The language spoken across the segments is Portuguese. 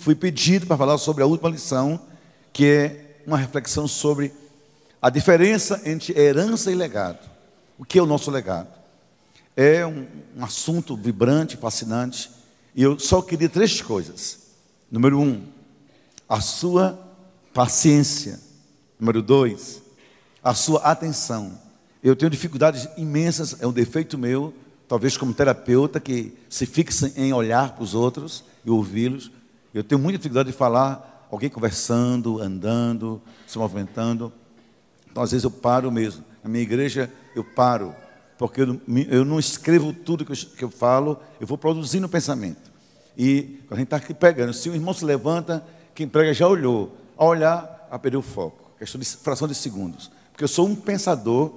fui pedido para falar sobre a última lição, que é uma reflexão sobre a diferença entre herança e legado. O que é o nosso legado? É um assunto vibrante, fascinante, e eu só queria 3 coisas. Número 1, a sua paciência. Número 2, a sua atenção. Eu tenho dificuldades imensas, é um defeito meu, talvez como terapeuta, que se fixa em olhar para os outros e ouvi-los. Eu tenho muita dificuldade de falar, alguém conversando, andando, se movimentando. Então, às vezes, eu paro mesmo. Na minha igreja, eu paro, porque eu não escrevo tudo que eu falo, eu vou produzindo pensamento. E quando a gente está aqui pregando, se o irmão se levanta, quem prega já olhou. Ao olhar, perdeu o foco. Questão de fração de segundos. Porque eu sou um pensador,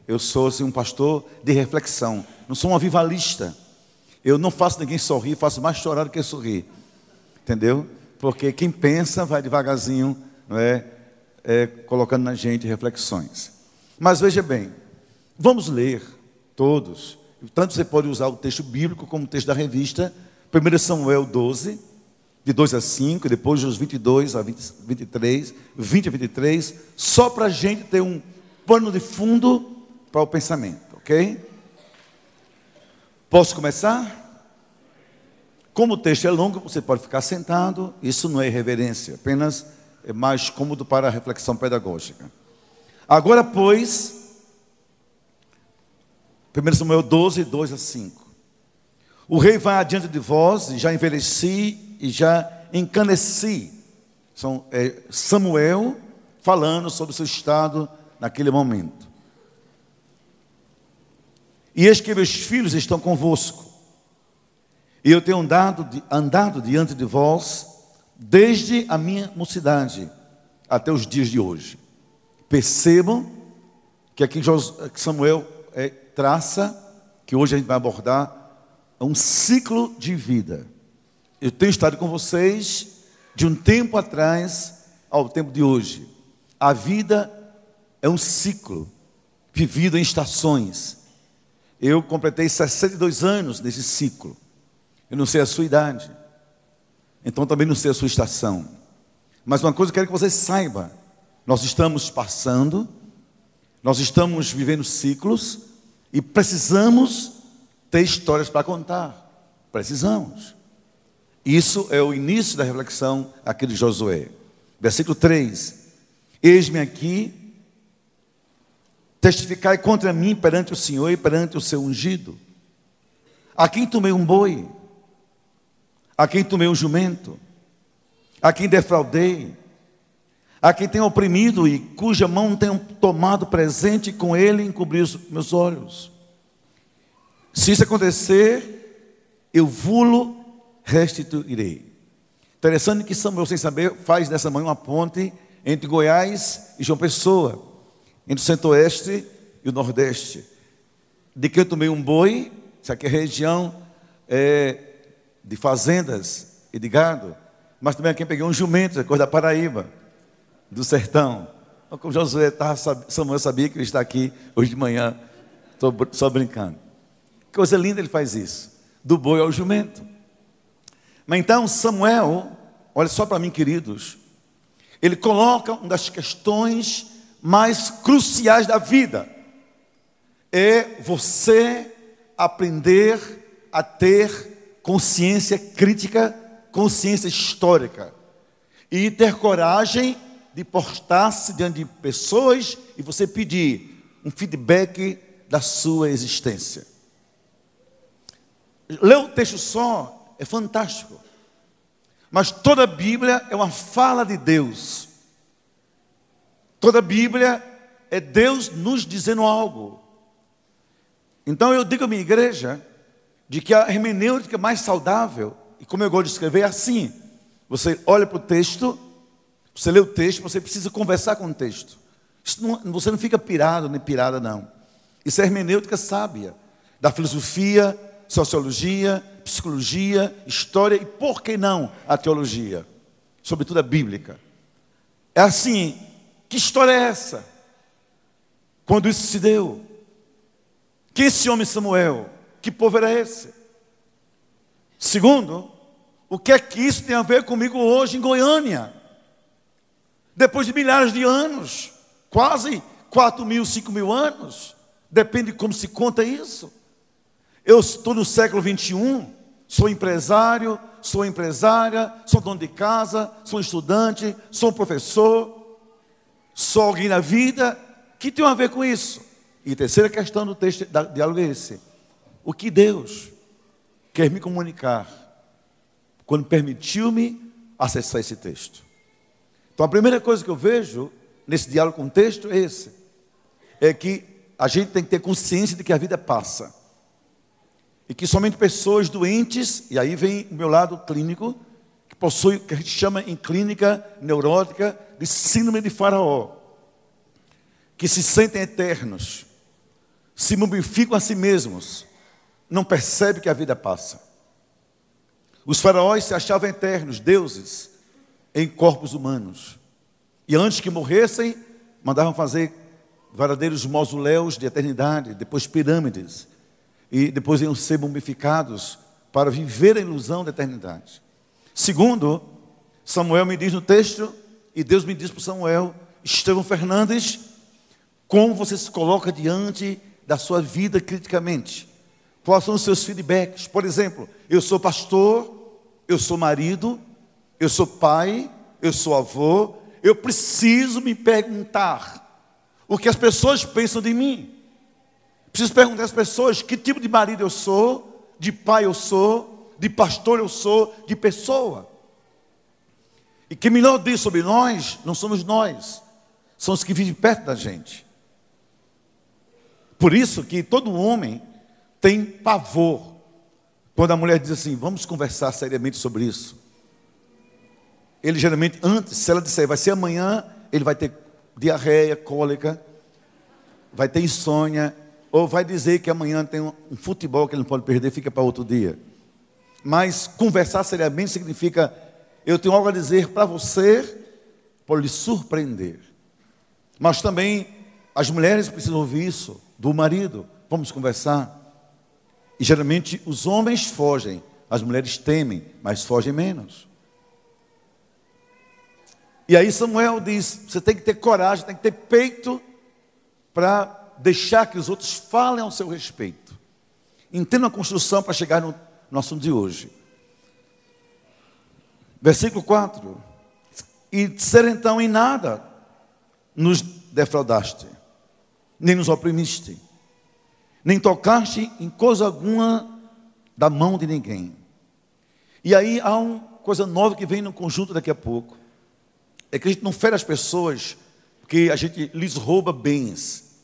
eu sou assim, um pastor de reflexão. Não sou um avivalista. Eu não faço ninguém sorrir, faço mais chorar do que sorrir. Entendeu? Porque quem pensa vai devagarzinho, não é? Colocando na gente reflexões. Mas veja bem, vamos ler todos. Tanto você pode usar o texto bíblico como o texto da revista. 1 Samuel 12, de 2 a 5, e depois dos 22 a 23, 20 a 23, só para a gente ter um pano de fundo para o pensamento, ok? Posso começar? Como o texto é longo, você pode ficar sentado, isso não é irreverência, apenas é mais cômodo para a reflexão pedagógica. Agora, pois, 1 Samuel 12, 2 a 5. O rei vai adiante de vós, e já envelheci e já encaneci. Samuel falando sobre o seu estado naquele momento. E eis que meus filhos estão convosco, e eu tenho andado diante de vós desde a minha mocidade até os dias de hoje. Percebam que aqui Samuel traça, que hoje a gente vai abordar, um ciclo de vida. Eu tenho estado com vocês de um tempo atrás ao tempo de hoje. A vida é um ciclo vivido em estações. Eu completei 62 anos nesse ciclo. Eu não sei a sua idade, então também não sei a sua estação. Mas uma coisa eu quero que você saiba: nós estamos passando, nós estamos vivendo ciclos e precisamos ter histórias para contar. Precisamos. Isso é o início da reflexão aqui de Josué. Versículo 3. Eis-me aqui, testificai contra mim perante o Senhor e perante o seu ungido. A quem tomei um boi, a quem tomei um jumento, a quem defraudei, a quem tenho oprimido e cuja mão tenho tomado presente, e com ele encobri os meus olhos. Se isso acontecer, eu vulo restituirei. Interessante que Samuel, sem saber, faz dessa manhã uma ponte entre Goiás e João Pessoa, entre o centro-oeste e o nordeste. De que eu tomei um boi, isso aqui é região de fazendas e de gado, mas também aqui peguei um jumento, é coisa da Paraíba, do sertão. Então, como Josué Samuel sabia que ele está aqui hoje de manhã, estou só brincando. Que coisa linda ele faz isso, do boi ao jumento. Mas então Samuel, olha só para mim, queridos, ele coloca uma das questões mais cruciais da vida, é você aprender a ter consciência crítica, consciência histórica, e ter coragem de postar-se diante de pessoas e você pedir um feedback da sua existência. Ler o texto só é fantástico, mas toda a Bíblia é uma fala de Deus. Toda a Bíblia é Deus nos dizendo algo. Então eu digo à minha igreja de que a hermenêutica mais saudável, e como eu gosto de escrever, é assim: você olha para o texto, você lê o texto, você precisa conversar com o texto. Você não fica pirado nem pirada, não. Isso é hermenêutica sábia, da filosofia, sociologia, psicologia, história e, por que não, a teologia, sobretudo a bíblica. É assim. Que história é essa? Quando isso se deu? Quem é esse homem Samuel? Que povo era esse? Segundo, O que é que isso tem a ver comigo hoje em Goiânia? Depois de milhares de anos, quase 4.000, 5.000 anos, depende de como se conta isso. Eu estou no século 21, sou empresário, sou empresária, sou dono de casa, sou estudante, sou professor, sou alguém na vida. O que tem a ver com isso? E a terceira questão do texto, da diálogo é esse. O que Deus quer me comunicar quando permitiu-me acessar esse texto? Então a primeira coisa que eu vejo nesse diálogo com o texto é esse. É que a gente tem que ter consciência de que a vida passa. E que somente pessoas doentes, e aí vem o meu lado clínico, que possui o que a gente chama em clínica neurótica de síndrome de Faraó, que se sentem eternos, se mumificam a si mesmos, não percebem que a vida passa. Os faraós se achavam eternos, deuses, em corpos humanos. E antes que morressem, mandavam fazer verdadeiros mausoléus de eternidade, depois pirâmides. E depois iam ser mumificados para viver a ilusão da eternidade. Segundo, Samuel me diz no texto, e Deus me diz para Samuel: Estevão Fernandes, como você se coloca diante da sua vida criticamente? Quais são os seus feedbacks? Por exemplo, eu sou pastor, eu sou marido, eu sou pai, eu sou avô. Eu preciso me perguntar o que as pessoas pensam de mim. Preciso perguntar às pessoas que tipo de marido eu sou, de pai eu sou, de pastor eu sou, de pessoa. E quem melhor diz sobre nós, não somos nós, são os que vivem perto da gente. Por isso que todo homem tem pavor quando a mulher diz assim: vamos conversar seriamente sobre isso. Ele geralmente, antes, se ela disser vai ser amanhã, ele vai ter diarreia, cólica, vai ter insônia, ou vai dizer que amanhã tem um futebol que ele não pode perder, fica para outro dia. Mas conversar seriamente significa: eu tenho algo a dizer para você, por lhe surpreender. Mas também as mulheres precisam ouvir isso do marido. Vamos conversar. E geralmente os homens fogem, as mulheres temem, mas fogem menos. E aí Samuel diz: você tem que ter coragem, tem que ter peito para deixar que os outros falem ao seu respeito. Entenda a construção para chegar no assunto de hoje. Versículo 4. E disser então: em nada nos defraudaste, nem nos oprimiste, nem tocaste em coisa alguma da mão de ninguém. E aí há uma coisa nova que vem no conjunto daqui a pouco. É que a gente não fere as pessoas porque a gente lhes rouba bens.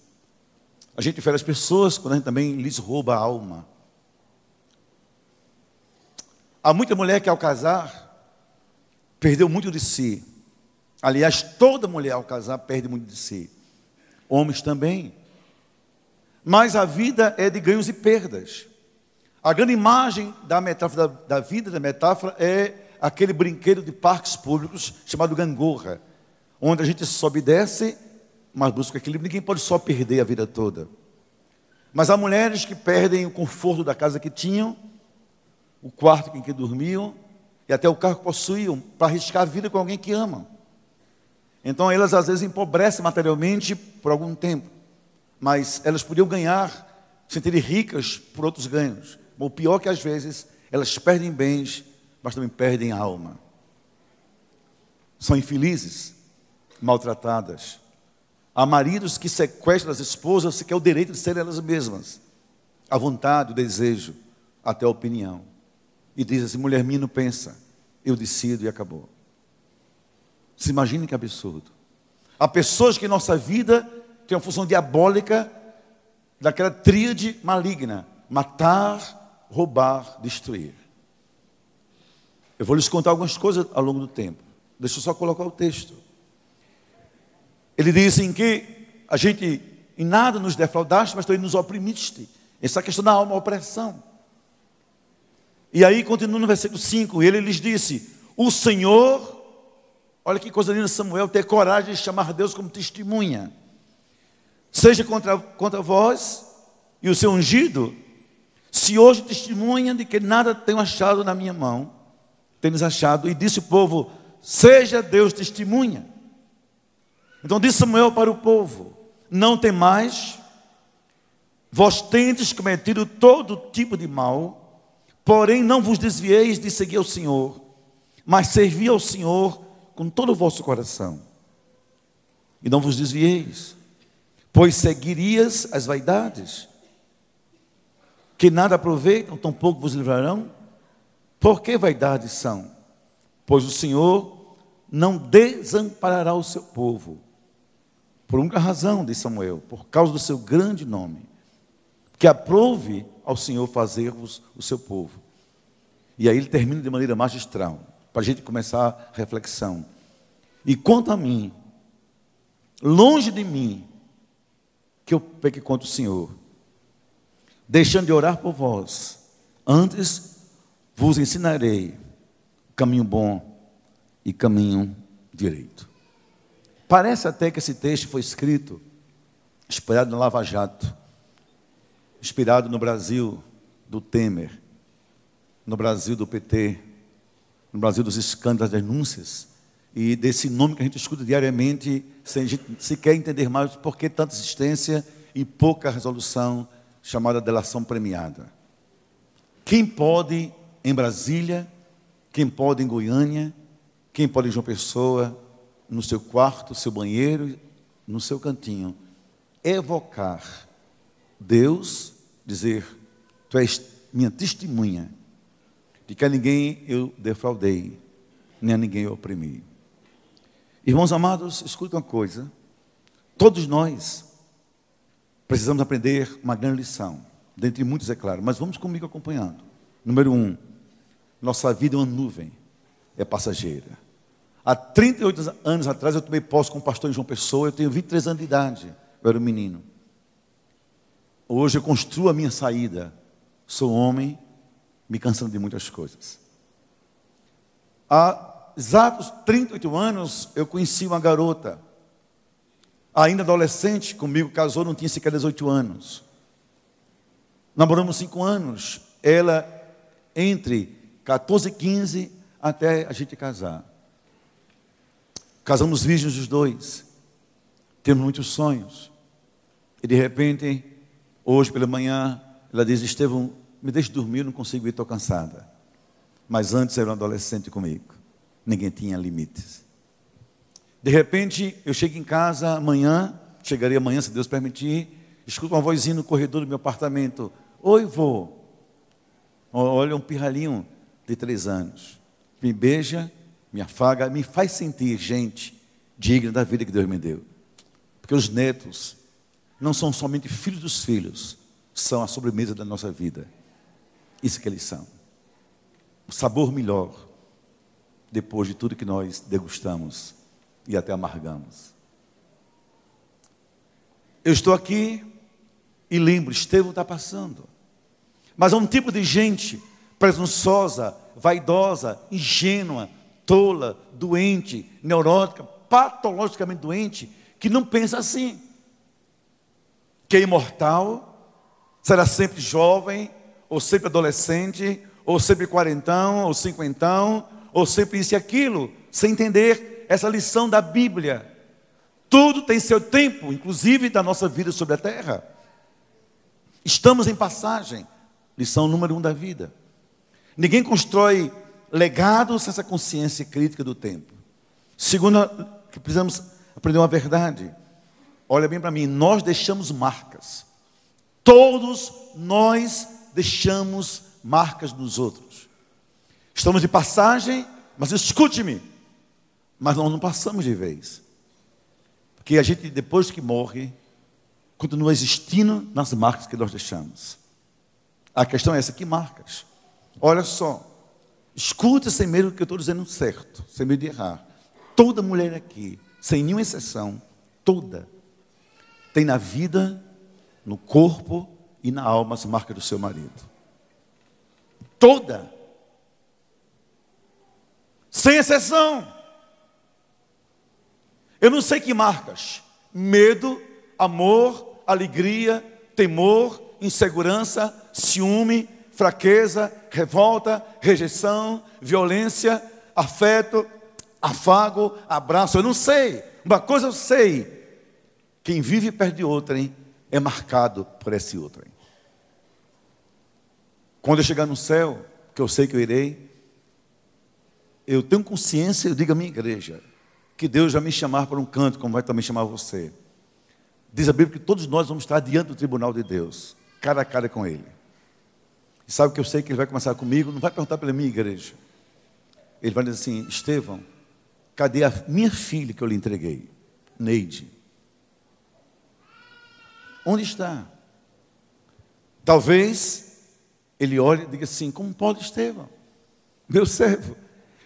A gente fere as pessoas quando a gente também lhes rouba a alma. Há muita mulher que ao casar perdeu muito de si. Aliás, toda mulher ao casar perde muito de si. Homens também. Mas a vida é de ganhos e perdas. A grande imagem da metáfora da vida, da metáfora, é aquele brinquedo de parques públicos chamado gangorra, onde a gente sobe e desce, mas busca equilíbrio. Ninguém pode só perder a vida toda. Mas há mulheres que perdem o conforto da casa que tinham, o quarto em que dormiam, e até o carro que possuíam, para arriscar a vida com alguém que amam. Então elas às vezes empobrecem materialmente por algum tempo, mas elas podiam ganhar, se sentirem ricas por outros ganhos. O pior é que às vezes elas perdem bens, mas também perdem a alma. São infelizes, maltratadas. Há maridos que sequestram as esposas, se quer o direito de serem elas mesmas, a vontade, o desejo, até a opinião. E diz assim: mulher minha, não pensa, eu decido e acabou. Se imagine que absurdo. Há pessoas que em nossa vida têm uma função diabólica daquela tríade maligna: matar, roubar, destruir. Eu vou lhes contar algumas coisas ao longo do tempo. Deixa eu só colocar o texto. Ele diz em que a gente em nada nos defraudaste, mas também nos oprimiste. Essa questão da alma, opressão. E aí continua no versículo 5, e ele lhes disse: o Senhor, olha que coisa linda, Samuel ter coragem de chamar Deus como testemunha, seja contra vós e o seu ungido, se hoje testemunha de que nada tenho achado na minha mão, tem-nos achado. E disse o povo: seja Deus testemunha. Então disse Samuel para o povo: não temais, vós tendes cometido todo tipo de mal, porém não vos desvieis de seguir ao Senhor, mas servi ao Senhor com todo o vosso coração. E não vos desvieis, pois seguirias as vaidades, que nada aproveitam, tampouco vos livrarão. Por que vaidades são? Pois o Senhor não desamparará o seu povo. Por uma razão, disse Samuel, por causa do seu grande nome, que aprove ao Senhor fazer-vos o seu povo. E aí ele termina de maneira magistral, para a gente começar a reflexão. E quanto a mim, longe de mim, que eu peque contra o Senhor, deixando de orar por vós, antes vos ensinarei caminho bom e caminho direito. Parece até que esse texto foi escrito, inspirado no Lava Jato, inspirado no Brasil do Temer, no Brasil do PT, no Brasil dos escândalos, das denúncias, e desse nome que a gente escuta diariamente, sem a gente sequer entender mais por que tanta insistência e pouca resolução, chamada delação premiada. Quem pode em Brasília, quem pode em Goiânia, quem pode em João Pessoa, no seu quarto, no seu banheiro, no seu cantinho, evocar Deus, dizer: tu és minha testemunha, de que a ninguém eu defraudei, nem a ninguém eu oprimi. Irmãos amados, escuta uma coisa, todos nós precisamos aprender uma grande lição, dentre muitos, é claro, mas vamos comigo acompanhando. Número 1, nossa vida é uma nuvem, é passageira. Há 38 anos atrás eu tomei posse como pastor em João Pessoa, eu tenho 23 anos de idade, eu era um menino. Hoje eu construo a minha saída, sou homem, me cansando de muitas coisas. Há exatos 38 anos eu conheci uma garota, ainda adolescente, comigo casou, não tinha sequer 18 anos. Namoramos 5 anos, ela entre 14 e 15 até a gente casar. Casamos virgens os dois, temos muitos sonhos. E de repente, hoje pela manhã, ela diz: Estevão, me deixe dormir, eu não consigo ir, estou cansada. Mas antes era um adolescente comigo, ninguém tinha limites. De repente, eu chego em casa amanhã, chegarei amanhã, se Deus permitir, escuto uma vozinha no corredor do meu apartamento: oi, vô. Olha, um pirralhinho de 3 anos, me beija, me afaga, me faz sentir gente digna da vida que Deus me deu. Porque os netos não são somente filhos dos filhos, são a sobremesa da nossa vida. Isso que eles são. O sabor melhor, depois de tudo que nós degustamos e até amargamos. Eu estou aqui e lembro, Estevão está passando. Mas há um tipo de gente presunçosa, vaidosa, ingênua, tola, doente, neurótica, patologicamente doente, que não pensa assim. Que é imortal, será sempre jovem, ou sempre adolescente, ou sempre quarentão, ou cinquentão, ou sempre isso e aquilo, sem entender essa lição da Bíblia. Tudo tem seu tempo, inclusive da nossa vida sobre a terra. Estamos em passagem, lição número 1 da vida. Ninguém constrói legado sem essa consciência crítica do tempo. Segunda, que precisamos aprender uma verdade. Olha bem para mim, nós deixamos marcas. Todos nós deixamos marcas nos outros. Estamos de passagem, mas escute-me, mas nós não passamos de vez. Porque a gente, depois que morre, continua existindo nas marcas que nós deixamos. A questão é essa: que marcas? Olha só, escute sem medo do que eu estou dizendo certo, sem medo de errar. Toda mulher aqui, sem nenhuma exceção, toda, tem na vida, no corpo e na alma as marcas do seu marido. Toda. Sem exceção. Eu não sei que marcas: medo, amor, alegria, temor, insegurança, ciúme, fraqueza, revolta, rejeição, violência, afeto, afago, abraço. Eu não sei. Uma coisa eu sei. Quem vive perto de outrem é marcado por esse outrem. Quando eu chegar no céu, que eu sei que eu irei, eu tenho consciência, eu digo à minha igreja, que Deus vai me chamar para um canto, como vai também chamar você. Diz a Bíblia que todos nós vamos estar diante do tribunal de Deus, cara a cara com Ele. E sabe que eu sei que Ele vai começar comigo, não vai perguntar pela minha igreja. Ele vai dizer assim: Estevão, cadê a minha filha que eu lhe entreguei? Neide. Onde está? Talvez Ele olhe e diga assim: como pode, Estevão? Meu servo,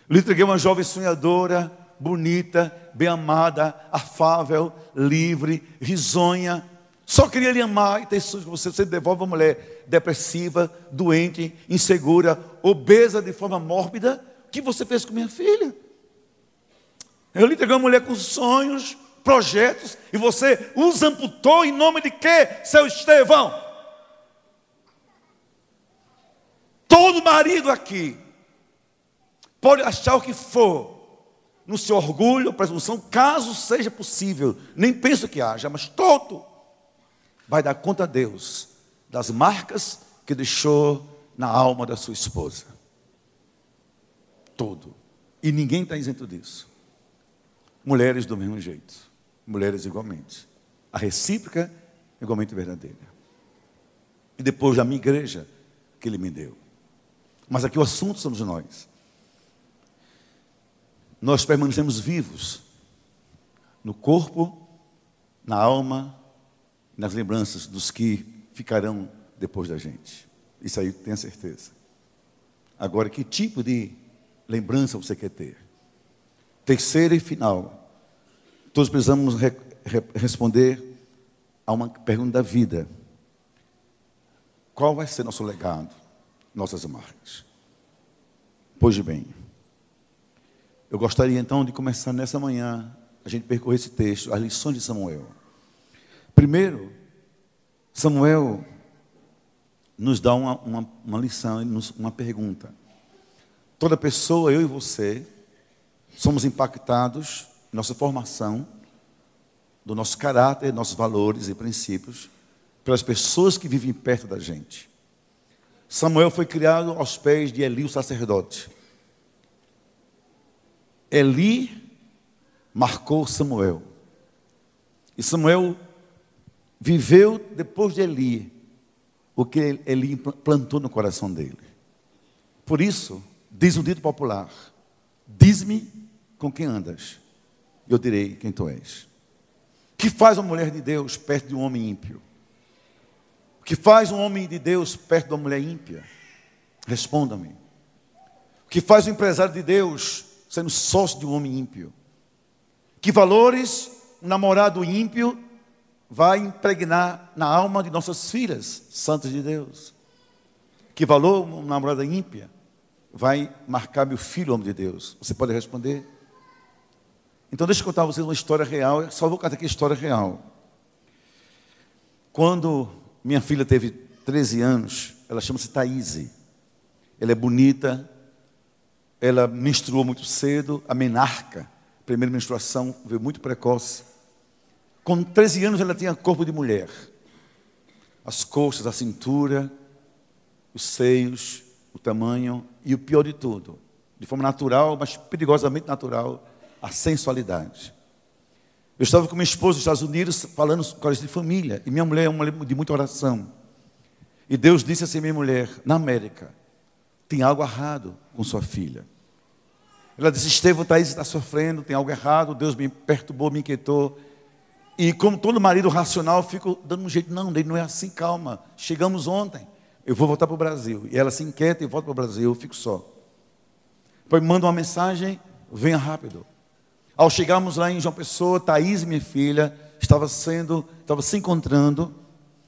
lhe entreguei uma jovem sonhadora, bonita, bem amada, afável, livre, risonha. Só queria lhe amar e ter sonhos com você. Você devolve uma mulher depressiva, doente, insegura, obesa de forma mórbida. O que você fez com minha filha? Eu lhe entreguei uma mulher com sonhos, projetos, e você os amputou em nome de quê, seu Estevão? Todo marido aqui pode achar o que for, no seu orgulho ou presunção, caso seja possível, nem penso que haja, mas todo vai dar conta a Deus das marcas que deixou na alma da sua esposa. Todo. E ninguém está isento disso. Mulheres do mesmo jeito, mulheres igualmente. A recíproca é igualmente verdadeira. E depois da minha igreja que Ele me deu. Mas aqui o assunto somos nós. Nós permanecemos vivos no corpo, na alma, nas lembranças dos que ficarão depois da gente. Isso aí tenha certeza. Agora, que tipo de lembrança você quer ter? Terceira e final, todos precisamos responder a uma pergunta da vida: qual vai ser nosso legado, nossas marcas? Pois bem, eu gostaria então de começar nessa manhã, a gente percorrer esse texto, as lições de Samuel. Primeiro, Samuel nos dá uma lição, uma pergunta. Toda pessoa, eu e você, somos impactados, nossa formação, do nosso caráter, nossos valores e princípios, pelas pessoas que vivem perto da gente. Samuel foi criado aos pés de Eli, o sacerdote. Eli marcou Samuel. E Samuel viveu depois de Eli o que Eli plantou no coração dele. Por isso, diz um dito popular: diz-me com quem andas, eu direi quem tu és. O que faz uma mulher de Deus perto de um homem ímpio? O que faz um homem de Deus perto de uma mulher ímpia? Responda-me. O que faz um empresário de Deus sendo sócio de um homem ímpio? Que valores um namorado ímpio vai impregnar na alma de nossas filhas santas de Deus? Que valor uma namorada ímpia vai marcar meu filho, homem de Deus? Você pode responder? Então deixa eu contar a vocês uma história real. Só vou contar aqui a história real. Quando minha filha teve 13 anos, ela chama-se Thaíse. Ela é bonita, ela menstruou muito cedo, a menarca, primeira menstruação, veio muito precoce. Com 13 anos ela tinha corpo de mulher. As coxas, a cintura, os seios, o tamanho e o pior de tudo, de forma natural, mas perigosamente natural, a sensualidade. Eu estava com minha esposa nos Estados Unidos falando coisas de família, e minha mulher é uma mulher de muita oração. E Deus disse assim: minha mulher, na América tem algo errado com sua filha. Ela disse: Estevão, Thaís está sofrendo, tem algo errado. Deus me perturbou, me inquietou. E como todo marido racional, eu fico dando um jeito: não, ele não é assim, calma, chegamos ontem, eu vou voltar para o Brasil. E ela se inquieta e volta para o Brasil, eu fico só. Depois manda uma mensagem: venha rápido. Ao chegarmos lá em João Pessoa, Thaís, minha filha, estava se encontrando,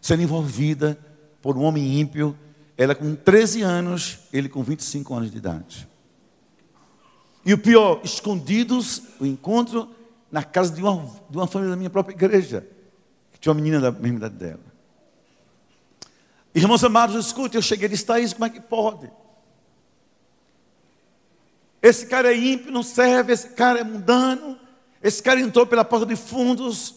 sendo envolvida por um homem ímpio. Ela com 13 anos, ele com 25 anos de idade. E o pior, escondidos, o encontro na casa de uma família da minha própria igreja, que tinha uma menina da mesma idade dela. Irmãos amados, escute, eu cheguei e disse: Thaís, como é que pode? esse cara é ímpio, não serve, esse cara é mundano, esse cara entrou pela porta de fundos.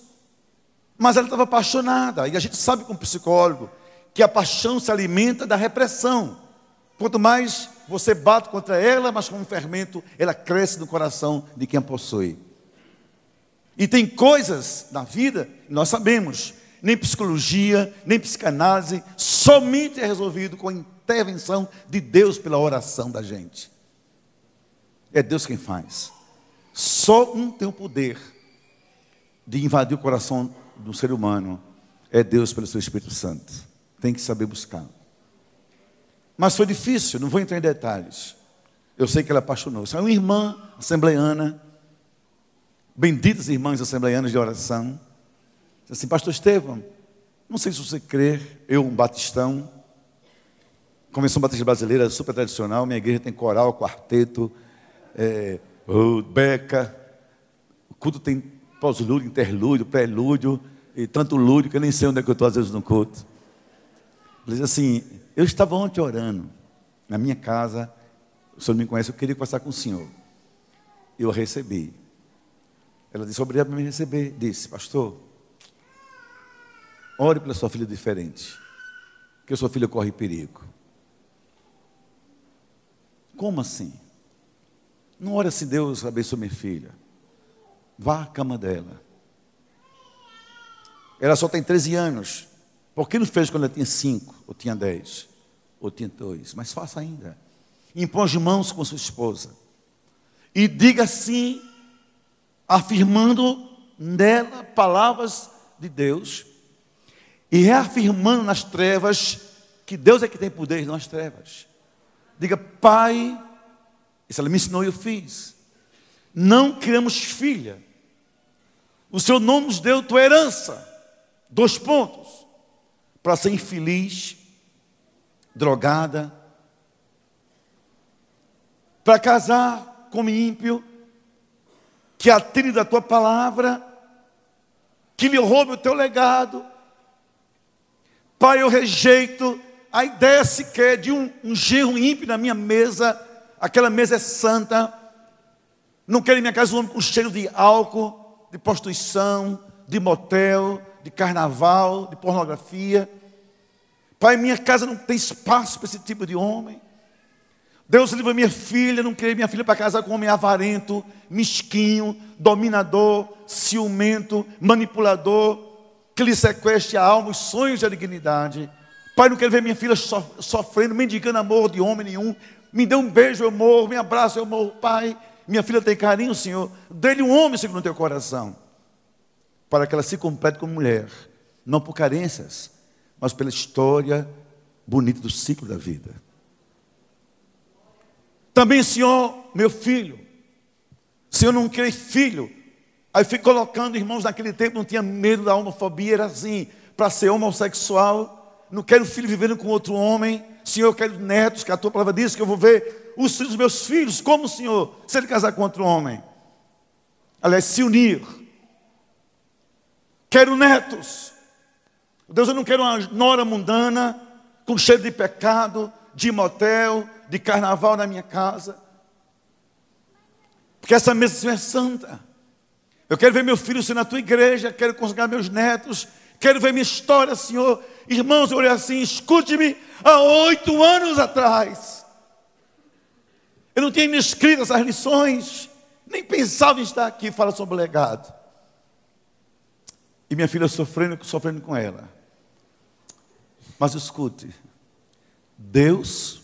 Mas ela estava apaixonada, e a gente sabe como psicólogo, que a paixão se alimenta da repressão. Quanto mais você bate contra ela, mais como um fermento, ela cresce no coração de quem a possui. E tem coisas na vida, nós sabemos, nem psicologia, nem psicanálise, somente é resolvido com a intervenção de Deus pela oração da gente. É Deus quem faz. Só um tem o poder de invadir o coração do ser humano, é Deus pelo seu Espírito Santo. Tem que saber buscar. Mas foi difícil, não vou entrar em detalhes. Eu sei que ela apaixonou-se. É uma irmã assembleiana, benditas irmãs assembleianas de oração. Disse assim: pastor Estevão, não sei se você crê, eu um batistão, Convenção Batista Brasileira, super tradicional, minha igreja tem coral, quarteto, beca, o culto tem pós-lúdio, interlúdio, prelúdio, e tanto lúdio que eu nem sei onde é que eu estou às vezes no culto. Ele diz assim: eu estava ontem orando na minha casa, o senhor me conhece, eu queria conversar com o senhor. Eu a recebi. Ela disse: obrigado por me receber. Disse: pastor, ore pela sua filha diferente, que a sua filha corre perigo. Como assim? Não ore assim: Deus abençoe minha filha. Vá à cama dela. Ela só tem 13 anos. Por que não fez quando ela tinha 5, ou tinha 10, ou tinha 2? Mas faça ainda. Impõe as mãos com sua esposa. E diga assim, afirmando nela palavras de Deus, e reafirmando nas trevas que Deus é que tem poder nas trevas. Diga: pai, isso ela me ensinou e eu fiz. Não criamos filha. O Senhor não nos deu tua herança. 2 pontos. Para ser infeliz, drogada, para casar como ímpio, que atire da tua palavra, que lhe roube o teu legado. Pai, eu rejeito a ideia sequer de um genro ímpio na minha mesa. Aquela mesa é santa. Não quero em minha casa um homem com cheiro de álcool, de prostituição, de motel, de carnaval, de pornografia. Pai, minha casa não tem espaço para esse tipo de homem. Deus livra minha filha, não queria minha filha para casar com um homem avarento, mesquinho, dominador, ciumento, manipulador, que lhe sequestre a alma, os sonhos da dignidade. Pai, não quero ver minha filha sofrendo, mendigando amor de homem nenhum. Me dê um beijo, eu morro, me abraço, eu morro. Pai, minha filha tem carinho, Senhor. Dê-lhe um homem segundo o teu coração, para que ela se complete como mulher, não por carências, mas pela história bonita do ciclo da vida. Também, Senhor, meu filho, Senhor, não criei filho. Aí fui colocando, irmãos, naquele tempo não tinha medo da homofobia, era assim, para ser homossexual, não quero filho vivendo com outro homem. Senhor, eu quero netos, que a tua palavra diz que eu vou ver os filhos dos meus filhos, como, Senhor, se ele casar com outro homem. Aliás, se unir. Quero netos. Deus, eu não quero uma nora mundana, com cheiro de pecado, de motel, de carnaval na minha casa. Porque essa mesa, Senhor, é santa. Eu quero ver meu filho, Senhor, na tua igreja, quero consagrar meus netos, quero ver minha história, Senhor. Irmãos, eu olhei assim: escute-me, há 8 anos atrás, eu não tinha me escrito essas lições, nem pensava em estar aqui falando sobre o legado. E minha filha sofrendo com ela. Mas escute, Deus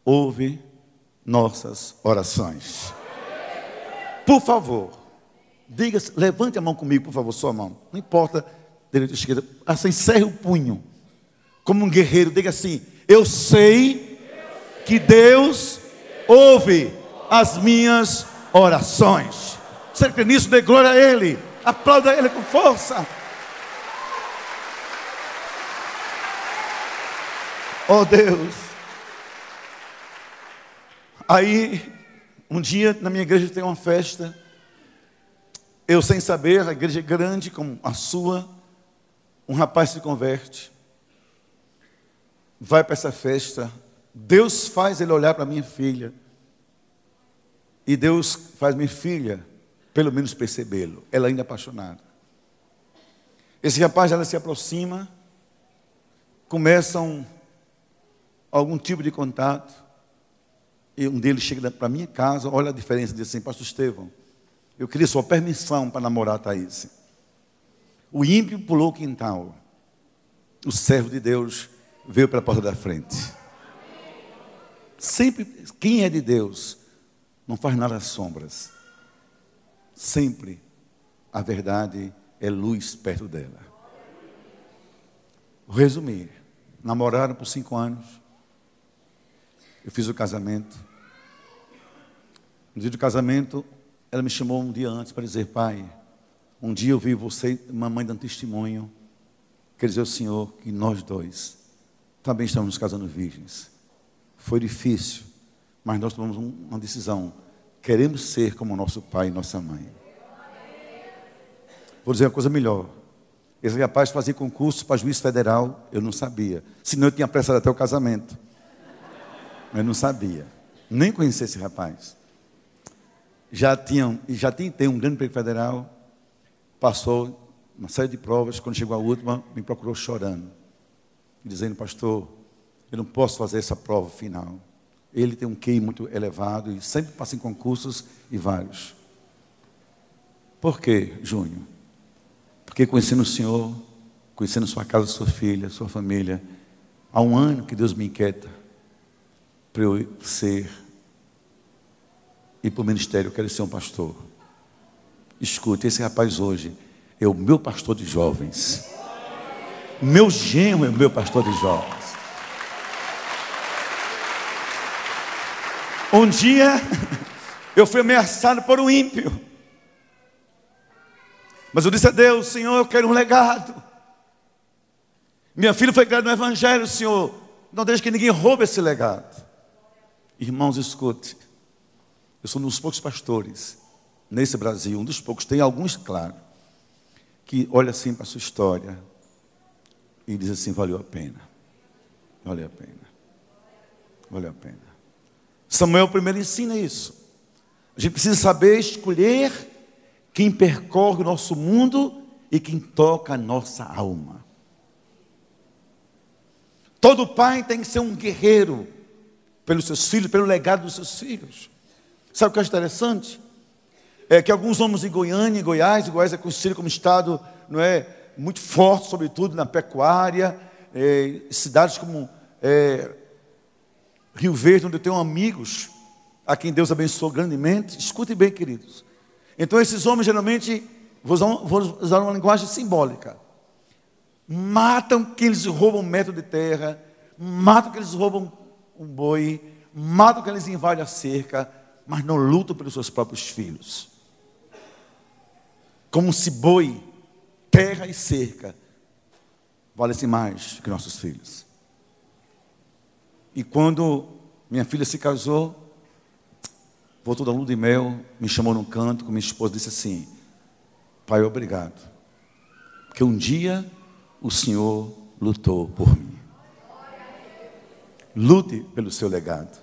ouve nossas orações. Por favor, diga, levante a mão comigo, por favor, sua mão. Não importa, direita ou esquerda. Assim, encerre o punho. Como um guerreiro, diga assim: eu sei que Deus ouve as minhas orações. Você crê nisso? Dê glória a Ele. Aplauda Ele com força. Oh Deus. Aí, um dia na minha igreja tem uma festa. Eu, sem saber, a igreja é grande como a sua. Um rapaz se converte, vai para essa festa. Deus faz ele olhar para minha filha. E Deus faz minha filha, pelo menos percebê-lo. Ela ainda é apaixonada. Esse rapaz, ela se aproxima, começam algum tipo de contato, e um deles chega para a minha casa, olha a diferença, diz assim: pastor Estevão, eu queria sua permissão para namorar a Thaís. O ímpio pulou o quintal, o servo de Deus veio pela porta da frente. Sempre, quem é de Deus não faz nada às sombras. Sempre a verdade é luz perto dela. Vou resumir. Namoraram por 5 anos. Eu fiz o casamento. No dia do casamento, ela me chamou um dia antes para dizer: pai, um dia eu vi você e mamãe dando testemunho. Quer dizer ao Senhor que nós dois também estamos nos casando virgens. Foi difícil, mas nós tomamos uma decisão. Queremos ser como nosso pai e nossa mãe. Vou dizer uma coisa melhor. Esse rapaz fazia concurso para juiz federal, eu não sabia. Senão eu tinha apressado até o casamento. Eu não sabia. Nem conhecia esse rapaz. Já tem um grande emprego federal. Passou uma série de provas. Quando chegou a última, me procurou chorando, dizendo: pastor, eu não posso fazer essa prova final. Ele tem um QI muito elevado e sempre passa em concursos e vários. Por quê, Júnior? Porque conhecendo o Senhor, conhecendo sua casa, sua filha, sua família, há um ano que Deus me inquieta para eu ir para o ministério. Eu quero ser um pastor. Escute, esse rapaz hoje é o meu pastor de jovens. Meu genro é o meu pastor de jovens. Um dia eu fui ameaçado por um ímpio, mas eu disse a Deus: Senhor, eu quero um legado. Minha filha foi criada no Evangelho, Senhor, não deixe que ninguém roube esse legado. Irmãos, escute, eu sou um dos poucos pastores nesse Brasil, um dos poucos, tem alguns, claro, que olha assim para a sua história e diz assim: valeu a pena, valeu a pena, valeu a pena. Samuel primeiro ensina isso. A gente precisa saber escolher quem percorre o nosso mundo e quem toca a nossa alma. Todo pai tem que ser um guerreiro pelos seus filhos, pelo legado dos seus filhos. Sabe o que é interessante? É que alguns homens em Goiânia, em Goiás é conhecido como estado, não é, muito forte, sobretudo na pecuária, cidades como Rio Verde, onde eu tenho amigos a quem Deus abençoou grandemente. Escute bem, queridos. Então esses homens geralmente, vou usar uma linguagem simbólica, matam quem eles roubam 1 metro de terra, matam quem eles roubam um boi, matam quem eles invadem a cerca, mas não lutam pelos seus próprios filhos. Como se boi, terra e cerca valem mais que nossos filhos. E quando minha filha se casou, voltou da lua de mel, me chamou num canto com minha esposa e disse assim: pai, obrigado, porque um dia o Senhor lutou por mim. Lute pelo seu legado,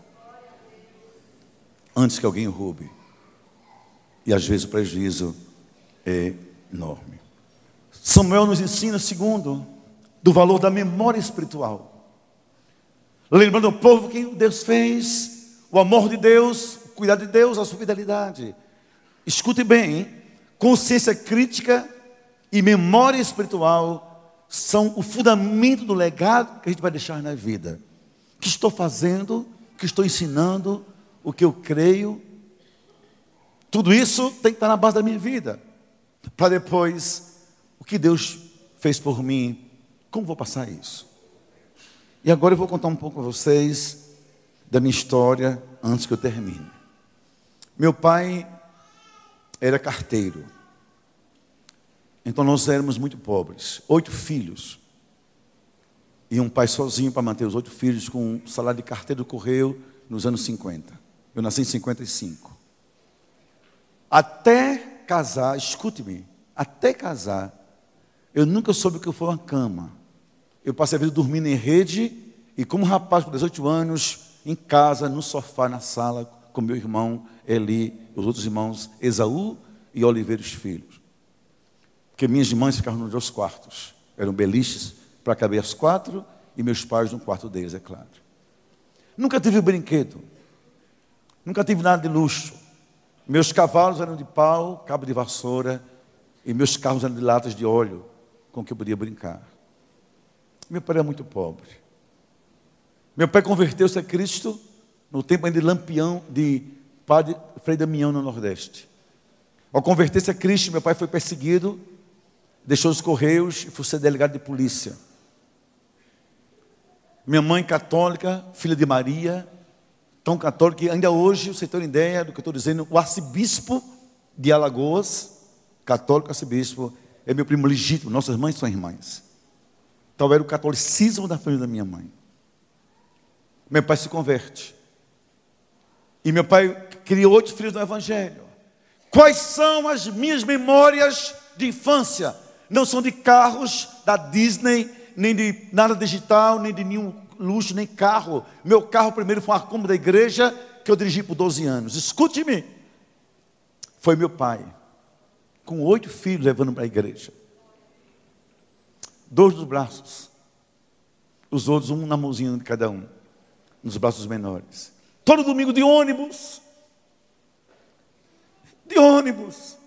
antes que alguém o roube. E às vezes o prejuízo é enorme. Samuel nos ensina, segundo, do valor da memória espiritual. Lembrando o povo que Deus fez, o amor de Deus, o cuidado de Deus, a sua fidelidade. Escute bem, hein? Consciência crítica e memória espiritual são o fundamento do legado que a gente vai deixar na vida. O que estou fazendo, o que estou ensinando, o que eu creio, tudo isso tem que estar na base da minha vida. Para depois, o que Deus fez por mim, como vou passar isso? E agora eu vou contar um pouco a vocês da minha história antes que eu termine. Meu pai era carteiro. Então nós éramos muito pobres. 8 filhos. E um pai sozinho para manter os 8 filhos com um salário de carteiro do correio nos anos 50. Eu nasci em 55. Até casar, escute-me, até casar, eu nunca soube o que foi uma cama. Eu passei a vida dormindo em rede e como rapaz com 18 anos, em casa, no sofá, na sala, com meu irmão Eli, os outros irmãos Esaú e Oliveira, os filhos. Porque minhas irmãs ficavam nos 2 quartos. Eram beliches para caber as 4 e meus pais no quarto deles, é claro. Nunca tive brinquedo. Nunca tive nada de luxo. Meus cavalos eram de pau, cabo de vassoura, e meus carros eram de latas de óleo, com que eu podia brincar. Meu pai era muito pobre. Meu pai converteu-se a Cristo no tempo ainda de Lampião, de Padre Frei Damião, no Nordeste. Ao converter-se a Cristo, meu pai foi perseguido, deixou os Correios e foi ser delegado de polícia. Minha mãe católica, filha de Maria, tão católica que ainda hoje, você tem uma ideia do que eu estou dizendo, o arcebispo de Alagoas, católico arcebispo, é meu primo legítimo, nossas mães são irmãs. Tal era o catolicismo da família da minha mãe. Meu pai se converte. E meu pai criou 8 filhos no Evangelho. Quais são as minhas memórias de infância? Não são de carros da Disney, nem de nada digital, nem de nenhum luxo, nem carro. Meu carro primeiro foi uma Kombi da igreja, que eu dirigi por 12 anos. Escute-me. Foi meu pai, com 8 filhos, levando para a igreja. 2 nos braços. Os outros, um na mãozinha de cada um. Nos braços menores. Todo domingo de ônibus. De ônibus.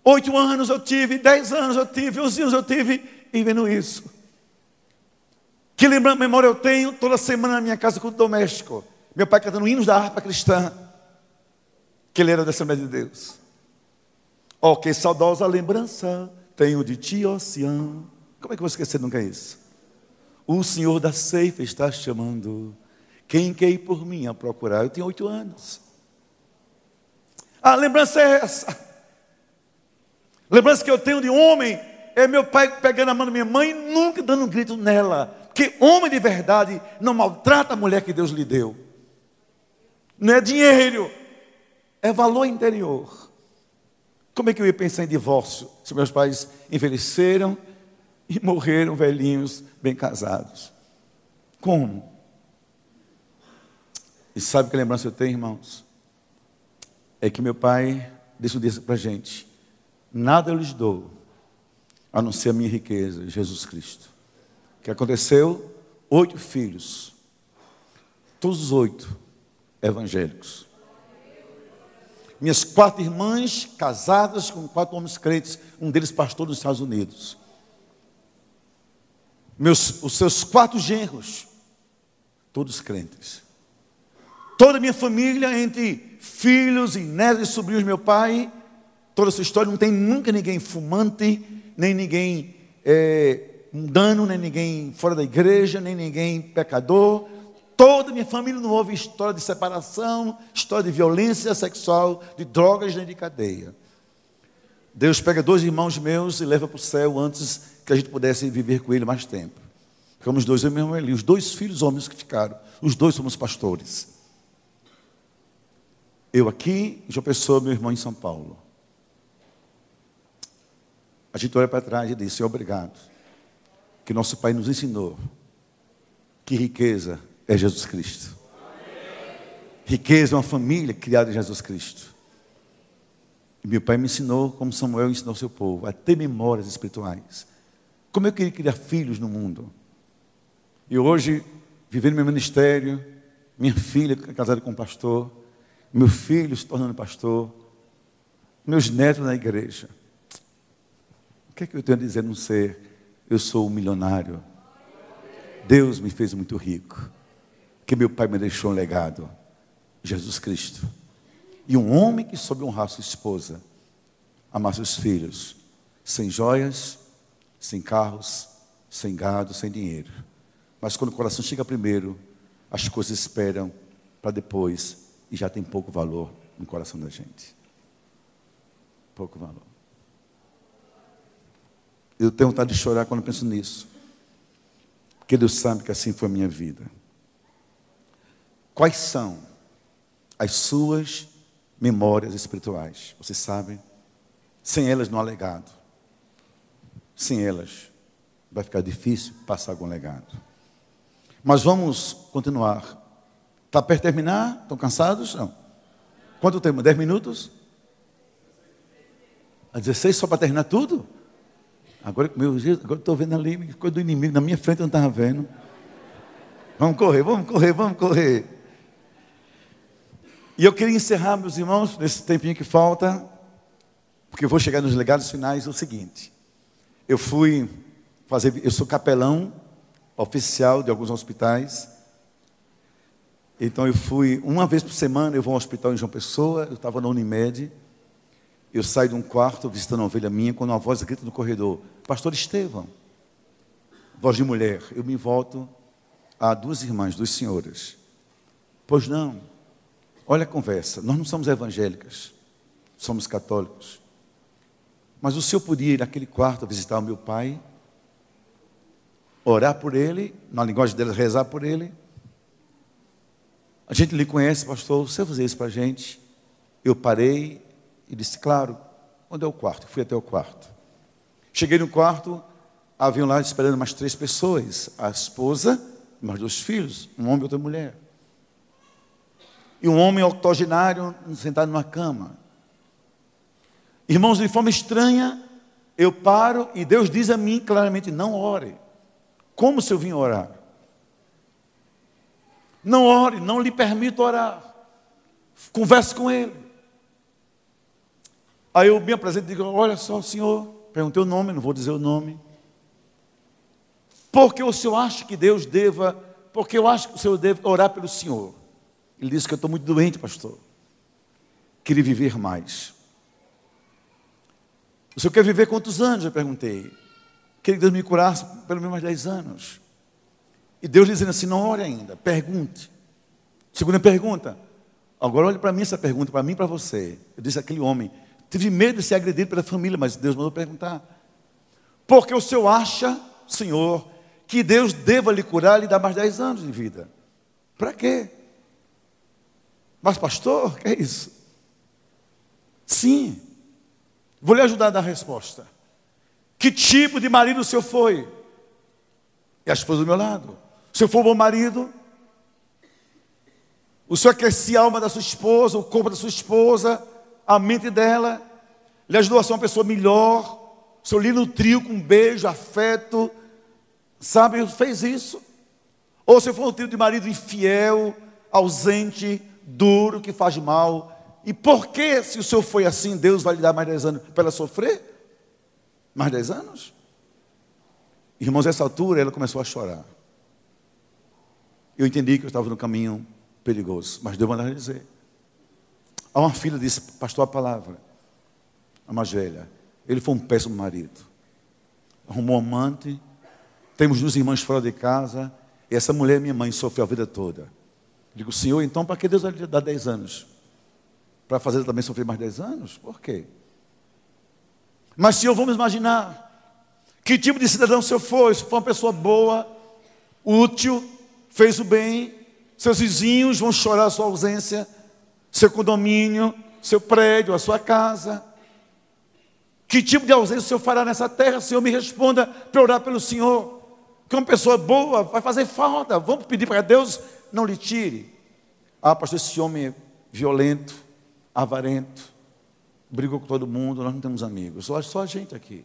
8 anos eu tive, 10 anos eu tive, 11 anos eu tive, e vendo isso. Que lembrança, memória eu tenho, toda semana na minha casa, culto doméstico. Meu pai cantando hinos da harpa cristã. Que ele era da Assembleia de Deus. Oh, que saudosa lembrança tenho de ti, ó Sião. Como é que eu vou esquecer nunca isso? O Senhor da ceifa está chamando. Quem quer ir por mim a procurar? Eu tinha 8 anos. A lembrança é essa. Lembrança que eu tenho de homem é meu pai pegando a mão da minha mãe e nunca dando um grito nela. Porque homem de verdade não maltrata a mulher que Deus lhe deu. Não é dinheiro, é valor interior. Como é que eu ia pensar em divórcio se meus pais envelheceram e morreram velhinhos, bem casados? Como? E sabe que lembrança eu tenho, irmãos? É que meu pai disse um dia para a gente: nada eu lhes dou, a não ser a minha riqueza, Jesus Cristo. O que aconteceu? 8 filhos, todos os 8 evangélicos. Minhas 4 irmãs casadas com 4 homens crentes, um deles pastor dos Estados Unidos. Os seus 4 genros, todos crentes. Toda a minha família, entre filhos e netos e sobrinhos do meu pai, toda essa história, não tem nunca ninguém fumante, nem ninguém mundano, nem ninguém fora da igreja, nem ninguém pecador. Toda a minha família não houve história de separação, história de violência sexual, de drogas, nem de cadeia. Deus pega 2 irmãos meus e leva para o céu antes que a gente pudesse viver com ele mais tempo. Ficamos 2, eu e meu irmão Eli, os 2 filhos homens que ficaram. Os 2 somos pastores. Eu aqui, João Pessoa, meu irmão em São Paulo. A gente olha para trás e diz: Senhor, obrigado, que nosso Pai nos ensinou que riqueza é Jesus Cristo. Riqueza é uma família criada em Jesus Cristo. E meu pai me ensinou, como Samuel ensinou ao seu povo, a ter memórias espirituais. Como eu queria criar filhos no mundo. E hoje, vivendo meu ministério, minha filha casada com um pastor, meu filho se tornando pastor, meus netos na igreja. O que é que eu tenho a dizer a não ser: eu sou um milionário? Deus me fez muito rico, que meu pai me deixou um legado, Jesus Cristo. E um homem que soube honrar sua esposa, amar seus filhos, sem joias, sem carros, sem gado, sem dinheiro. Mas quando o coração chega primeiro, as coisas esperam para depois, e já tem pouco valor no coração da gente. Pouco valor. Eu tenho vontade de chorar quando penso nisso, porque Deus sabe que assim foi a minha vida. Quais são as suas memórias espirituais? Vocês sabem? Sem elas não há legado. Sem elas vai ficar difícil passar algum legado. Mas vamos continuar Está perto de terminar? Estão cansados? Não. Quanto tempo? 10 minutos? A 16 só para terminar tudo? Agora, meu Deus, agora estou vendo ali, coisa do inimigo, na minha frente eu não estava vendo. Vamos correr, vamos correr, vamos correr. E eu queria encerrar, meus irmãos, nesse tempinho que falta, porque eu vou chegar nos legados finais, o seguinte. Eu sou capelão oficial de alguns hospitais. Então eu fui, uma vez por semana, eu vou ao hospital em João Pessoa, eu estava na Unimed. Eu saio de um quarto, visitando uma ovelha minha, quando uma voz grita no corredor: Pastor Estevão. Voz de mulher. Eu me volto a duas irmãs, duas senhoras. Pois não. Olha a conversa. Nós não somos evangélicas, somos católicos. Mas o senhor podia ir naquele quarto visitar o meu pai, orar por ele, na linguagem deles, rezar por ele. A gente lhe conhece, pastor, você fazer isso para a gente? Eu parei e disse, claro. Onde é o quarto? Fui até o quarto. Cheguei no quarto, haviam lá esperando mais 3 pessoas. A esposa e mais 2 filhos, um homem e outra mulher. E um homem octogenário sentado numa cama. Irmãos, de forma estranha, eu paro e Deus diz a mim claramente, não ore. Como se eu vim orar? Não ore, não lhe permito orar. Converse com ele. Aí eu me apresento e digo, olha só, senhor, perguntei o nome, não vou dizer o nome. Porque o senhor acha que Deus deva, porque eu acho que o senhor deve orar pelo senhor. Ele disse que eu estou muito doente, pastor. Queria viver mais. O senhor quer viver quantos anos? Eu perguntei. Queria que Deus me curasse pelo menos mais 10 anos. E Deus dizendo assim, não ore ainda, pergunte. Segunda pergunta. Agora olhe para mim essa pergunta, para mim e para você. Eu disse àquele homem, tive medo de ser agredido pela família, mas Deus mandou perguntar. Porque o senhor acha, senhor, que Deus deva lhe curar e lhe dar mais 10 anos de vida? Para quê? Mas pastor, que é isso? Sim. Vou lhe ajudar a dar a resposta. Que tipo de marido o senhor foi? E a esposa do meu lado. O senhor foi um bom marido? O senhor aquecia a alma da sua esposa, o corpo da sua esposa, a mente dela? Lhe ajudou a ser uma pessoa melhor? O senhor lhe nutriu com beijo, afeto? Sabe, fez isso? Ou o senhor foi um tipo de marido infiel, ausente, duro, que faz mal? E por que, se o senhor foi assim, Deus vai lhe dar mais 10 anos para ela sofrer? Mais 10 anos? Irmãos, nessa altura ela começou a chorar. Eu entendi que eu estava no caminho perigoso, mas Deus mandou dizer. Há uma filha disse, pastor, a palavra, a mais velha, ele foi um péssimo marido. Arrumou um amante, temos 2 irmãs fora de casa, e essa mulher, minha mãe, sofreu a vida toda. Digo, senhor, então para que Deus vai lhe dar 10 anos? Para fazer ela também sofrer mais 10 anos? Por quê? Mas senhor, vamos imaginar, que tipo de cidadão o senhor foi? Se for uma pessoa boa, útil, fez o bem, seus vizinhos vão chorar a sua ausência, seu condomínio, seu prédio, a sua casa. Que tipo de ausência o senhor fará nessa terra? Senhor, me responda para orar pelo senhor. Que uma pessoa boa vai fazer falta. Vamos pedir para Deus não lhe tire. Ah, pastor, esse homem é violento, avarento, brigou com todo mundo, nós não temos amigos, só a gente aqui.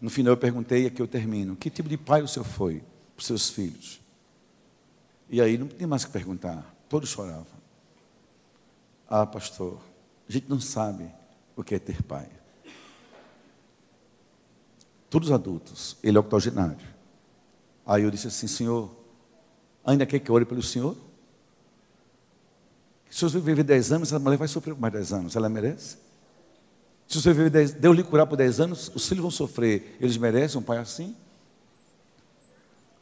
No final eu perguntei, e aqui eu termino, que tipo de pai o senhor foi para os seus filhos? E aí não tem mais o que perguntar, todos choravam. Ah, pastor, a gente não sabe o que é ter pai. Todos adultos, ele é octogenário. Aí eu disse assim, senhor, ainda quer que eu ore pelo senhor? Se o senhor viver 10 anos, essa mulher vai sofrer por mais 10 anos, ela merece? Se o senhor viver 10, Deus lhe curar por 10 anos, os filhos vão sofrer, eles merecem um pai assim?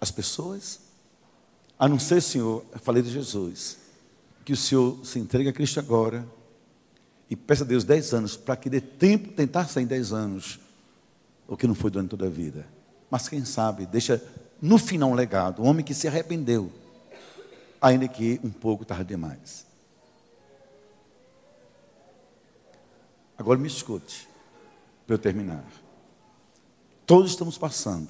As pessoas? A não ser, senhor, eu falei de Jesus, que o senhor se entregue a Cristo agora, e peça a Deus 10 anos, para que dê tempo, tentar sair em 10 anos, o que não foi durante toda a vida. Mas quem sabe, deixa no final um legado, um homem que se arrependeu, ainda que um pouco tarde demais. Agora me escute, para eu terminar. Todos estamos passando,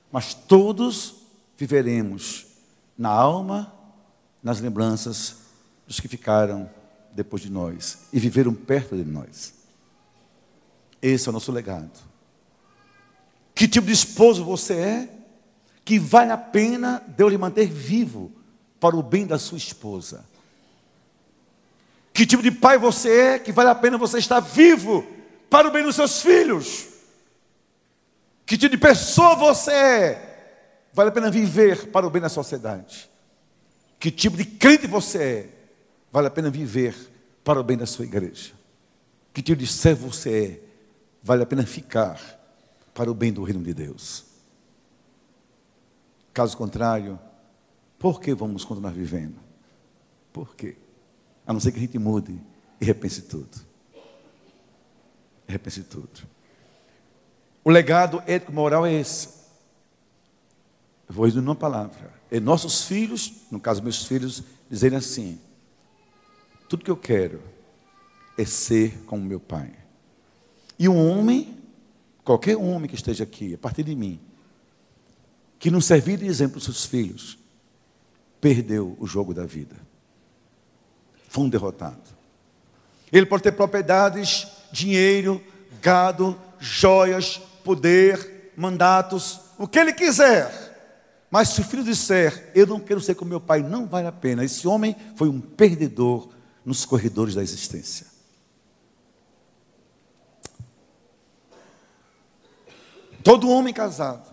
mas todos viveremos na alma nas lembranças dos que ficaram depois de nós e viveram perto de nós. Esse é o nosso legado. Que tipo de esposo você é, que vale a pena Deus lhe manter vivo para o bem da sua esposa? Que tipo de pai você é, que vale a pena você estar vivo para o bem dos seus filhos? Que tipo de pessoa você é, vale a pena viver para o bem da sociedade? Que tipo de crente você é, vale a pena viver para o bem da sua igreja? Que tipo de servo você é, vale a pena ficar para o bem do reino de Deus? Caso contrário, por que vamos continuar vivendo? Por quê? A não ser que a gente mude e repense tudo. Repense tudo. O legado ético-moral é esse. Eu vou resumir uma palavra. É nossos filhos, no caso meus filhos, dizerem assim: tudo que eu quero é ser como meu pai. E um homem, qualquer homem que esteja aqui, a partir de mim, que não servir de exemplo aos seus filhos, perdeu o jogo da vida. Foi um derrotado. Ele pode ter propriedades, dinheiro, gado, joias, poder, mandatos, o que ele quiser. Mas se o filho disser, eu não quero ser como meu pai, não vale a pena. Esse homem foi um perdedor nos corredores da existência. Todo homem casado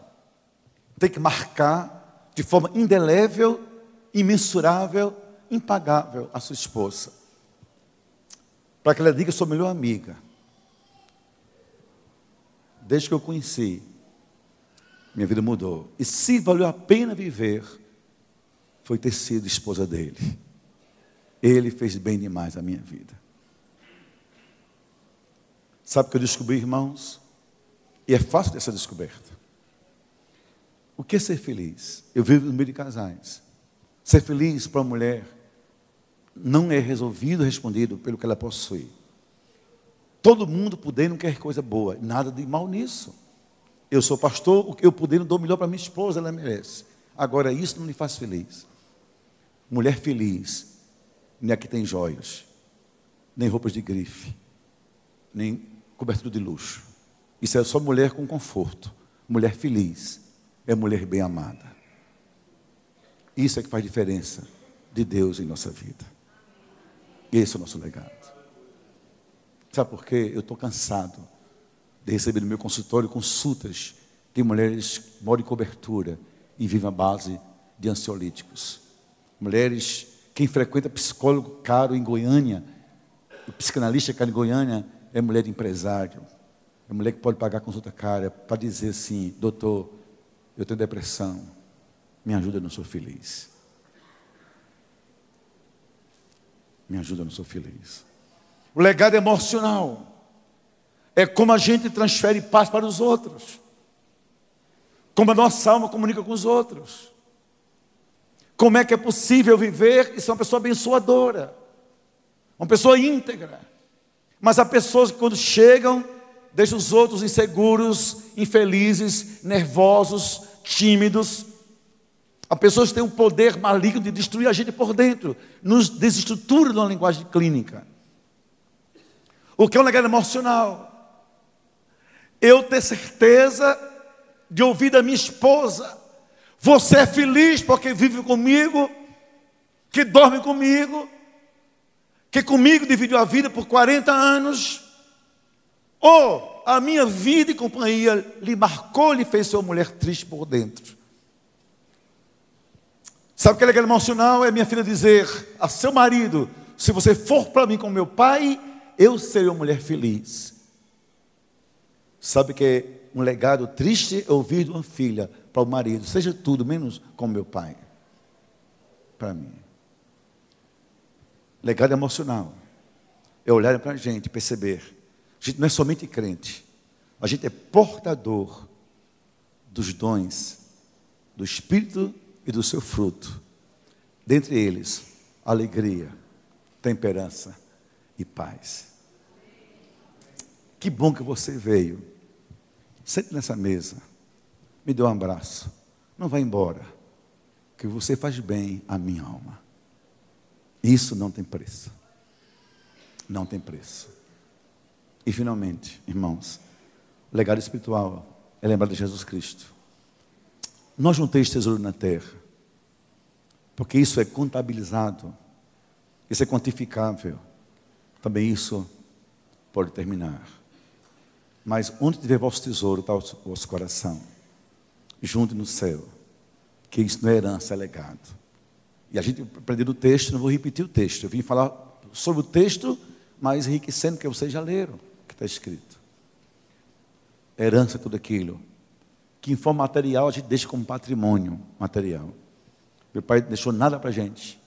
tem que marcar de forma indelével, imensurável, impagável a sua esposa, para que ela diga: eu sou a melhor amiga. Desde que eu conheci, minha vida mudou. E se valeu a pena viver, foi ter sido esposa dele. Ele fez bem demais a minha vida. Sabe o que eu descobri, irmãos? E é fácil dessa descoberta. O que é ser feliz? Eu vivo no meio de casais. Ser feliz para uma mulher não é resolvido, respondido pelo que ela possui. Todo mundo podendo quer coisa boa, nada de mal nisso. Eu sou pastor, o que eu podendo dou melhor para minha esposa, ela merece. Agora isso não me faz feliz. Mulher feliz, nem aqui tem joias, nem roupas de grife, nem cobertura de luxo. Isso é só mulher com conforto. Mulher feliz é mulher bem amada. Isso é que faz diferença de Deus em nossa vida. Esse é o nosso legado. Sabe por quê? Eu estou cansado de receber no meu consultório consultas de mulheres que moram em cobertura e vivem à base de ansiolíticos. Mulheres, quem frequenta psicólogo caro em Goiânia, o psicanalista caro em Goiânia, é mulher de empresário. É mulher que pode pagar consulta cara para dizer assim: doutor, eu tenho depressão, me ajuda, eu não sou feliz. Me ajuda, eu não sou feliz. O legado emocional é como a gente transfere paz para os outros, como a nossa alma comunica com os outros. Como é que é possível viver e ser uma pessoa abençoadora, uma pessoa íntegra? Mas há pessoas que quando chegam, deixam os outros inseguros, infelizes, nervosos, tímidos. Há pessoas que têm um poder maligno de destruir a gente por dentro, nos desestrutura numa linguagem clínica. O que é um legado emocional? Eu ter certeza de ouvir da minha esposa: você é feliz porque vive comigo, que dorme comigo, que comigo dividiu a vida por 40 anos, ou a minha vida e companhia lhe marcou, lhe fez ser uma mulher triste por dentro. Sabe o que é legado emocional? É minha filha dizer a seu marido: se você for para mim como meu pai, eu serei uma mulher feliz. Sabe que é um legado triste? É ouvir de uma filha para o marido: seja tudo menos como meu pai. Para mim. Legado emocional é olhar para a gente e perceber: a gente não é somente crente, a gente é portador dos dons do Espírito e do seu fruto. Dentre eles, alegria, temperança e paz. Que bom que você veio. Sente nessa mesa, me dê um abraço. Não vá embora, que você faz bem à minha alma. Isso não tem preço. Não tem preço. E finalmente, irmãos, o legado espiritual é lembrar de Jesus Cristo. Não junteis tesouro na terra, porque isso é contabilizado, isso é quantificável. Também isso pode terminar. Mas onde tiver vosso tesouro, está o vosso coração. Junte no céu, que isso não é herança, é legado. E a gente aprendeu o texto, não vou repetir o texto. Eu vim falar sobre o texto, mas enriquecendo, que vocês já leram o que está escrito. Herança é tudo aquilo que em forma material a gente deixa como patrimônio material. Meu pai não deixou nada para a gente,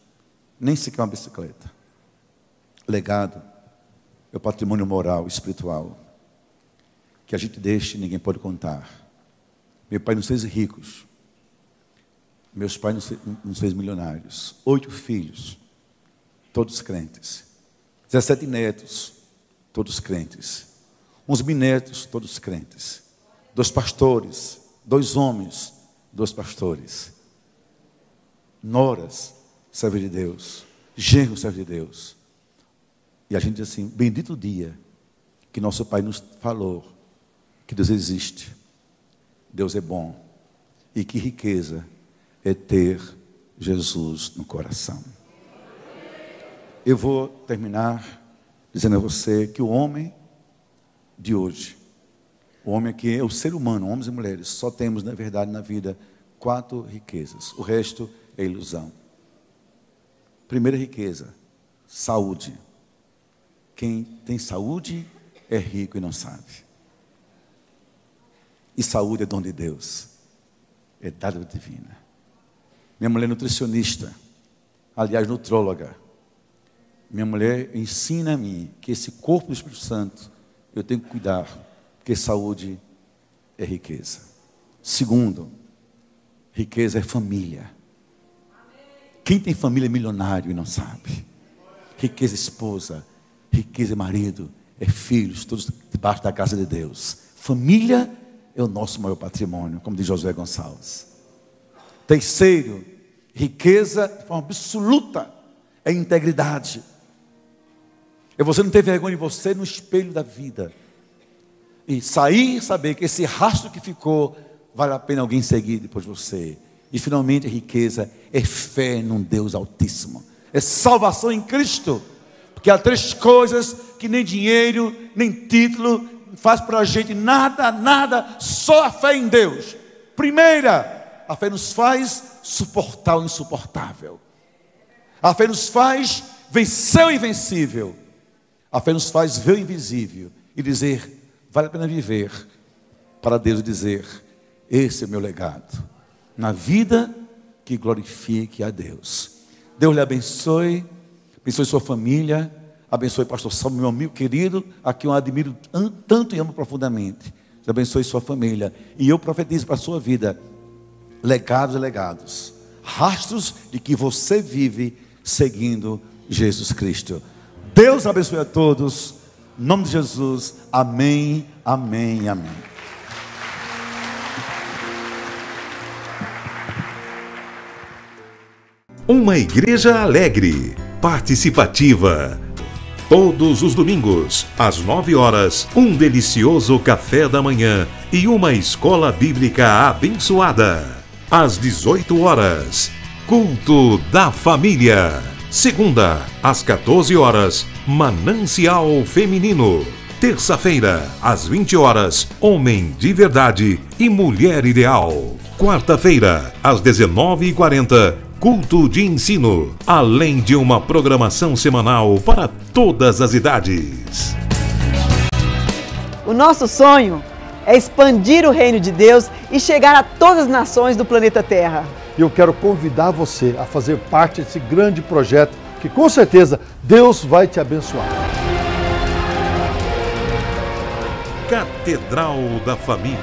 nem sequer uma bicicleta. Legado é o patrimônio moral, espiritual, que a gente deixa e ninguém pode contar. Meu pai nos fez ricos, meus pais nos fez milionários. 8 filhos, todos crentes. 17 netos, todos crentes. 11 bisnetos, todos crentes. 2 pastores, 2 homens, 2 pastores. Noras, serve de Deus. Genro, serve de Deus. E a gente diz assim, bendito o dia que nosso pai nos falou que Deus existe, Deus é bom, e que riqueza é ter Jesus no coração. Eu vou terminar dizendo a você que o homem de hoje, o homem aqui é o ser humano, homens e mulheres, só temos na verdade na vida 4 riquezas, o resto é ilusão. Primeira riqueza, saúde. Quem tem saúde é rico e não sabe. E saúde é dom de Deus, é dádiva divina. Minha mulher é nutricionista, aliás, nutróloga. Minha mulher ensina a mim que esse corpo do Espírito Santo eu tenho que cuidar, porque saúde é riqueza. Segundo, riqueza é família. Quem tem família é milionário e não sabe. Riqueza é esposa, riqueza é marido, é filhos, todos debaixo da casa de Deus. Família é o nosso maior patrimônio, como diz Josué Gonçalves. Terceiro, riqueza de forma absoluta é integridade. É você não ter vergonha de você no espelho da vida. E sair e saber que esse rastro que ficou, vale a pena alguém seguir depois de você. E finalmente a riqueza é fé num Deus Altíssimo. É salvação em Cristo. Porque há 3 coisas que nem dinheiro, nem título faz para a gente nada, só a fé em Deus. Primeira, a fé nos faz suportar o insuportável. A fé nos faz vencer o invencível. A fé nos faz ver o invisível e dizer, vale a pena viver, para Deus dizer, esse é o meu legado, na vida que glorifique a Deus. Deus lhe abençoe, abençoe sua família, abençoe pastor Salmo, meu amigo querido, a quem eu admiro tanto e amo profundamente. Deus abençoe sua família, e eu profetizo para a sua vida, legados e legados, rastros de que você vive seguindo Jesus Cristo. Deus abençoe a todos, em nome de Jesus, amém, amém, amém. Uma igreja alegre, participativa. Todos os domingos, às 9 horas, um delicioso café da manhã e uma escola bíblica abençoada. Às 18 horas, culto da família. Segunda, às 14 horas, Manancial Feminino. Terça-feira, às 20 horas, Homem de Verdade e Mulher Ideal. Quarta-feira, às 19h40, Culto de Ensino, além de uma programação semanal para todas as idades. O nosso sonho é expandir o reino de Deus e chegar a todas as nações do planeta Terra. Eu quero convidar você a fazer parte desse grande projeto que com certeza Deus vai te abençoar. Catedral da Família.